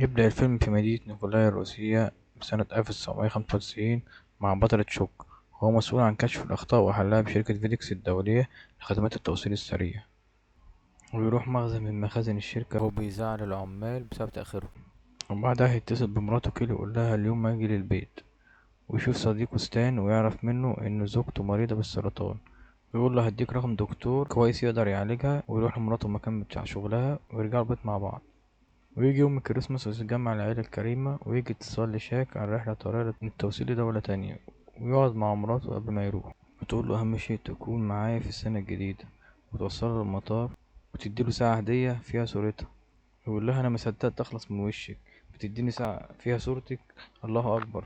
يبدأ الفيلم في مدينة نيكولاي الروسية سنة 1995 مع بطلة شوك، وهو مسؤول عن كشف الأخطاء وحلها بشركة فيديكس الدولية لخدمات التوصيل السريع. ويروح مخزن من مخازن الشركة وهو بيزعل العمال بسبب تأخيرهم، وبعدها هيتصل بمراته كيلي ويقول لها اليوم ما يجي للبيت، ويشوف صديقه ستان ويعرف منه إن زوجته مريضة بالسرطان. ويقول له هديك رقم دكتور كويس يقدر يعالجها، ويروح لمراته المكان بتاع شغلها ويرجعوا البيت مع بعض. ويجي يوم الكريسماس وتتجمع العيلة الكريمة، ويجي اتصال لشاك عن رحلة طارئة للتوصيل لدولة تانية، ويقعد مع مراته قبل ما يروح، وتقول له أهم شيء تكون معايا في السنة الجديدة، وتوصله للمطار وتديله ساعة هدية فيها صورتها. يقول لها أنا مصدقت أخلص من وشك، بتديني ساعة فيها صورتك؟ الله أكبر.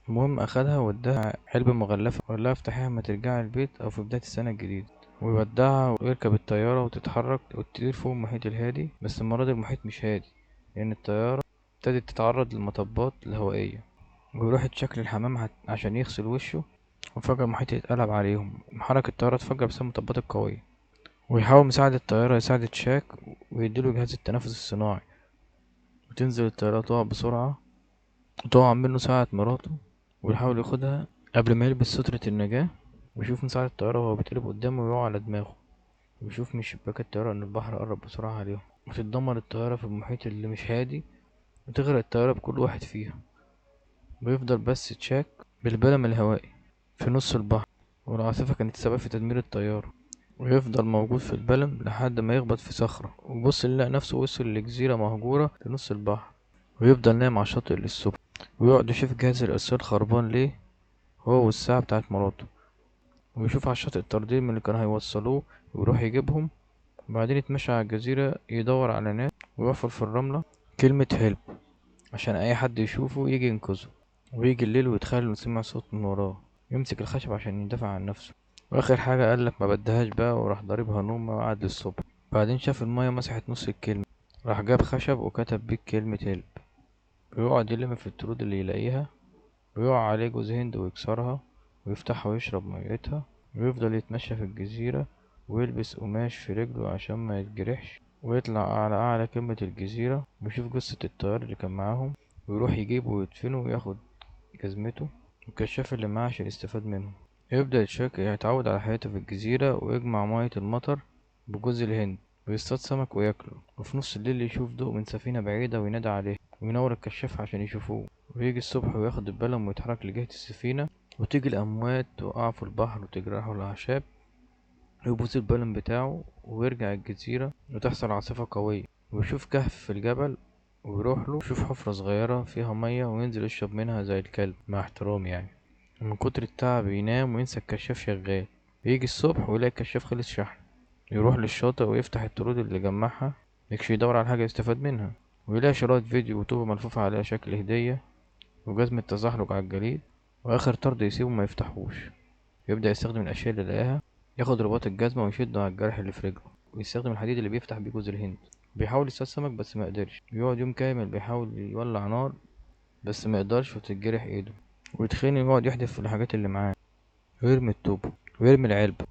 المهم أخدها واداها علبة مغلفة وقال لها افتحيها اما ترجعي البيت أو في بداية السنة الجديدة. ويودعها ويركب الطيارة وتتحرك وتطير فوق المحيط الهادي، بس المرة دي المحيط مش هادي لأن الطيارة ابتدت تتعرض للمطبات الهوائية. ويروح يتشكل الحمام عشان يغسل وشه، وفجأة المحيط يتقلب عليهم، محرك الطيارة اتفجر بسبب المطبات القوية. ويحاول مساعد الطيارة يساعد تشاك ويديله جهاز التنفس الصناعي، وتنزل الطيارة تقع بسرعة وتقع منه ساعة مراته، ويحاول ياخدها قبل ما يلبس سترة النجاة. ويشوف مساعد الطيارة وهو بيتقلب قدامه ويقع على دماغه، ويشوف من شباك الطيارة إن البحر قرب بسرعة عليهم، وتتدمر الطيارة في المحيط اللي مش هادي، وتغرق الطيارة بكل واحد فيها. ويفضل بس تشاك بالبلم الهوائي في نص البحر، والعاصفة كانت السبب في تدمير الطيارة. ويفضل موجود في البلم لحد ما يخبط في صخرة، ويبص يلاقي نفسه وصل لجزيرة مهجورة في نص البحر. ويفضل نايم على الشاطئ للصبح، ويقعد يشوف جهاز الإرسال خربان ليه، هو والساعة بتاعت مراته. ويشوف على الشاطئ الطردين من اللي كانوا هيوصلوه، ويروح يجيبهم. وبعدين يتمشى على الجزيرة يدور على ناس، ويحفر في الرملة كلمة هيلب عشان أي حد يشوفه يجي ينقذه. ويجي الليل ويتخيل إنه سمع صوت من وراه، يمسك الخشب عشان يدافع عن نفسه. وآخر حاجة قالك ما بدهاش بقى، وراح ضاربها نومة وقعد للصبح. بعدين شاف المية مسحت نص الكلمة، راح جاب خشب وكتب بيه كلمة هيلب. ويقعد يلم في الطرود اللي يلاقيها، ويقع عليه جوز هند ويكسرها ويفتحها ويشرب ميتها. ويفضل يتمشى في الجزيرة ويلبس قماش في رجله عشان ما يتجرحش، ويطلع على أعلى قمة الجزيرة ويشوف جثة الطيار اللي كان معاهم، ويروح يجيبه ويدفنه وياخد جزمته والكشاف اللي معاه عشان يستفاد منه. يبدأ تشاك يتعود على حياته في الجزيرة ويجمع مية المطر بجوز الهند ويصطاد سمك وياكله. وفي نص الليل يشوف ضوء من سفينة بعيدة وينادي عليه، وينور الكشاف عشان يشوفوه. ويجي الصبح وياخد البلم ويتحرك لجهة السفينة، وتيجي الأمواج توقعه في البحر وتجرحه الأعشاب. ويبوظ البلم بتاعه ويرجع الجزيرة وتحصل عاصفة قوية، ويشوف كهف في الجبل ويروح له يشوف حفرة صغيرة فيها مية وينزل يشرب منها زي الكلب مع احترام يعني. ومن كتر التعب ينام وينسى الكشاف شغال. يجي الصبح ويلاقي الكشاف خلص شحن، يروح للشاطئ ويفتح الطرود اللي جمعها، يكشف يدور على حاجة يستفاد منها. ويلاقي شرايط فيديو وطوبة ملفوفة عليها شكل هدية وجزمة تزحلق على الجليد. وآخر طرد يسيبه ما يفتحوش. يبدأ يستخدم الأشياء اللي لقاها، ياخد رباط الجزمة ويشده على الجرح اللي في رجله، ويستخدم الحديد اللي بيفتح بيه جوز الهند. بيحاول يصطاد سمك بس ما قدرش، يقعد يوم كامل بيحاول يولع نار بس ما يقدرش وتتجرح ايده. ويتخانق ويقعد يحدف في الحاجات اللي معاه، ويرمي الطوب ويرمي العلبة،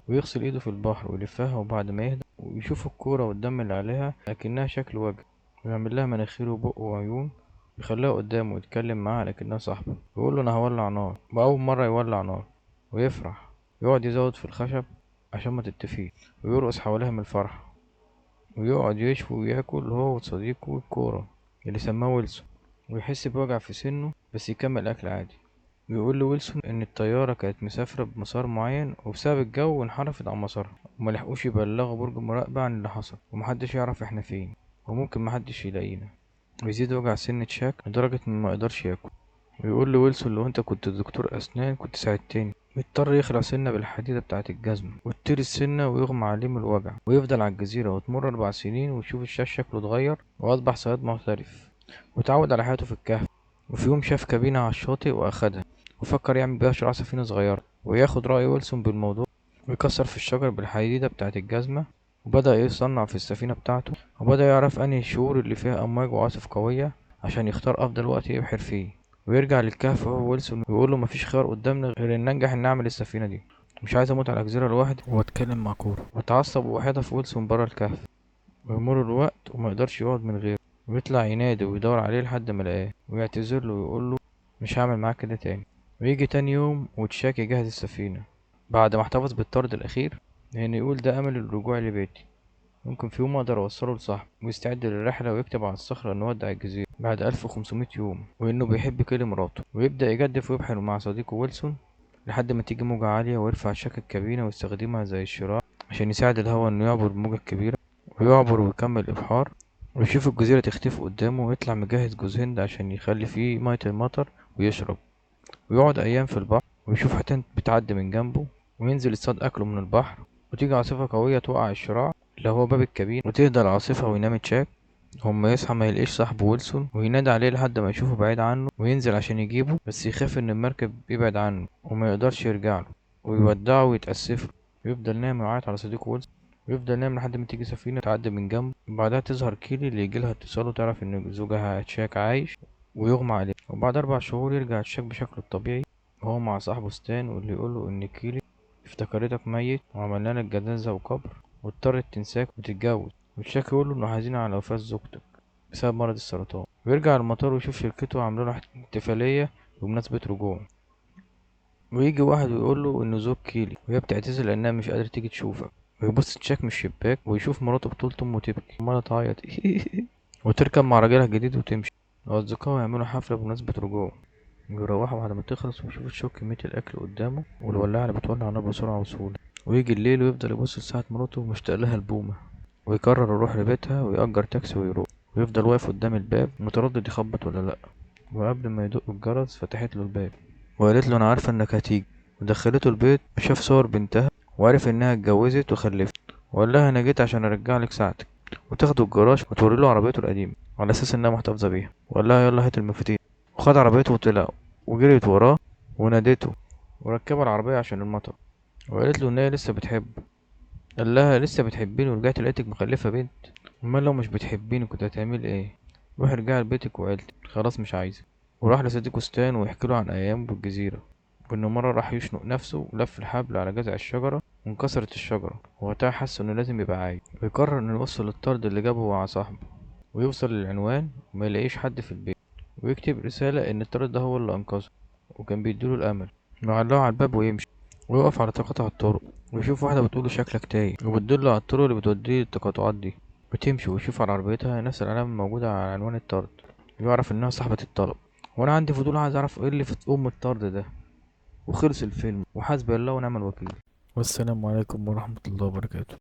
ويغسل ايده في البحر ويلفها. وبعد ما يهدى ويشوف الكورة والدم اللي عليها لكنها شكل وجه، ويعمل لها مناخير وبق وعيون، يخليها قدامه ويتكلم معاها لكنها صاحبه. ويقول له انا هولع نار، وأول مرة يولع نار ويفرح، ويقعد يزود في الخشب عشان ما تتفيه، ويرقص حواليها من الفرح. ويقعد يشوي وياكل هو وصديقه الكورة اللي سماه ويلسون. ويحس بوجع في سنه بس يكمل أكل عادي. بيقول لويلسون إن الطيارة كانت مسافرة بمسار معين وبسبب الجو انحرفت عن مسارها، وملحقوش يبلغوا برج المراقبة عن اللي حصل، ومحدش يعرف احنا فين، وممكن محدش يلاقينا. ويزيد وجع سن تشاك لدرجة إنه ما يقدرش ياكل. ويقول لويلسون لو انت كنت دكتور أسنان كنت ساعدتني. يضطر يخلع سنة بالحديدة بتاعة الجزمة ويطير السنة ويغمى عليه من الوجع، ويفضل على الجزيرة. وتمر 4 سنين ويشوف الشاش شكله اتغير وأصبح صياد محترف، وتعود على حياته في الكهف. وفي يوم شاف كابينة على الشاطئ وأخدها، وفكر يعمل بيها شراع سفينة صغيرة، وياخد رأي ويلسون بالموضوع. ويكسر في الشجر بالحديدة بتاعة الجزمة، وبدأ يصنع في السفينة بتاعته. وبدأ يعرف أنهي الشهور اللي فيها أمواج وعاصف قوية عشان يختار أفضل وقت يبحر فيه. ويرجع للكهف هو ويلسون ويقول له مفيش خيار قدامنا غير إن ننجح إن نعمل السفينة دي، مش عايز أموت على جزيرة لوحدي وأتكلم مع كورة. واتعصب وحدف ويلسون برا الكهف، ويمر الوقت وما يقدرش يقعد من غيره. ويطلع ينادي ويدور عليه لحد ما لقاه ويعتذر له ويقول له مش هعمل معاك كده تاني. ويجي تاني يوم وتشاك يجهز السفينة بعد ما احتفظ بالطرد الأخير، لأن يقول ده أمل الرجوع لبيتي، ممكن في يوم أقدر أوصله لصاحبي. ويستعد للرحلة ويكتب على الصخرة إنه ودع الجزيرة بعد 1500 يوم، وإنه بيحب كيلي مراته. ويبدأ يجدف ويبحر مع صديقه ويلسون لحد ما تيجي موجة عالية ويرفع شاك الكابينة ويستخدمها زي الشراع عشان يساعد الهواء إنه يعبر الموجة الكبيرة. ويعبر ويكمل الإبحار ويشوف الجزيرة تختفي قدامه، ويطلع مجهز جوز هند عشان يخلي فيه مية المطر ويشرب. ويقعد أيام في البحر ويشوف حيتان بتعدي من جنبه، وينزل يصطاد أكله من البحر. وتيجي عاصفة قوية توقع الشراع اللي هو باب الكابين، وتهدى العاصفة وينام تشاك. هما يصحى ما يلاقيش صاحبه ويلسون، وينادي عليه لحد ما يشوفه بعيد عنه وينزل عشان يجيبه، بس يخاف ان المركب يبعد عنه وما يقدرش يرجع له. ويودعه ويتأسف له. ويفضل نايم ويعيط على صديقه ويلسون، ويفضل نايم لحد ما تيجي سفينة تعدي من جنبه. وبعدها تظهر كيلي اللي يجيلها اتصال وتعرف ان زوجها تشاك عايش ويغمى عليه. وبعد 4 شهور يرجع تشاك بشكله الطبيعي وهو مع صاحبه ستان، واللي يقوله ان كيلي افتكرتك ميت وعملنا لك جنازة وقبر واضطرت تنساك وتتجوز. وتشاك يقوله انه حزين على وفاة زوجتك بسبب مرض السرطان. ويرجع المطار ويشوف شركته عامله له احتفالية بمناسبة رجوعه. ويجي واحد ويقوله انه زوج كيلي وهي بتعتذر لانها مش قادرة تيجي تشوفك. ويبص تشاك من الشباك ويشوف مراته بطولة امه وتبكي عمالة تعيط وتركب مع راجلها الجديد وتمشي. وأصدقائه يعملوا حفلة بمناسبة رجوعه. ويروحوا بعد ما تخلص ويشوفوا تشوك كمية الأكل قدامه والولاعة اللي بتولع نار بسرعة وسهولة. ويجي الليل ويفضل يبص لساعة مراته ومشتاق لها البومة. ويقرر يروح لبيتها ويأجر تاكسي ويروح. ويفضل واقف قدام الباب متردد يخبط ولا لأ. وقبل ما يدق الجرس فتحت له الباب وقالت له أنا عارفة إنك هتيجي. ودخلته البيت وشاف صور بنتها وعرف إنها اتجوزت وخلفت. وقال لها أنا جيت عشان أرجعلك ساعتك وتاخدوا الجراج وتوري له عربيته القديمة على أساس إنها محتفظة بيها. وقال لها يلا هات المفاتيح. وخد عربيته وطلع وجريت وراه وناديته وركبها العربية عشان المطر. وقالت له إن هي لسه بتحبه. قال لها لسه بتحبيني ورجعت لقيتك مخلفة بنت؟ امال لو مش بتحبيني كنت هتعمل ايه؟ روح ارجعي لبيتك وعيلتك، خلاص مش عايزة. وراح لصديقه ستان ويحكي له عن ايامه بالجزيرة، وانه مرة راح يشنق نفسه ولف الحبل على جذع الشجرة وانكسرت الشجرة. ووقتها حس انه لازم يبقى عايز. ويقرر انه يوصل للطرد اللي جابه مع صاحبه، ويوصل للعنوان وما يلاقيش حد في البيت، ويكتب رسالة ان الطرد ده هو اللي انقذه وكان بيديله الامل. ويعلقه على الباب ويمشي. ويقف على تقاطع الطرق ويشوف واحدة بتقوله شكلك تايه وبتدله على الطرق اللي بتوديه للتقاطعات دي. وتمشي ويشوف على عربيتها نفس العلامة الموجودة على عنوان الطرد. ويعرف إنها صاحبة الطلب. وأنا عندي فضول عايز أعرف إيه اللي في الطرد ده. وخلص الفيلم وحسبي الله ونعم الوكيل. والسلام عليكم ورحمة الله وبركاته.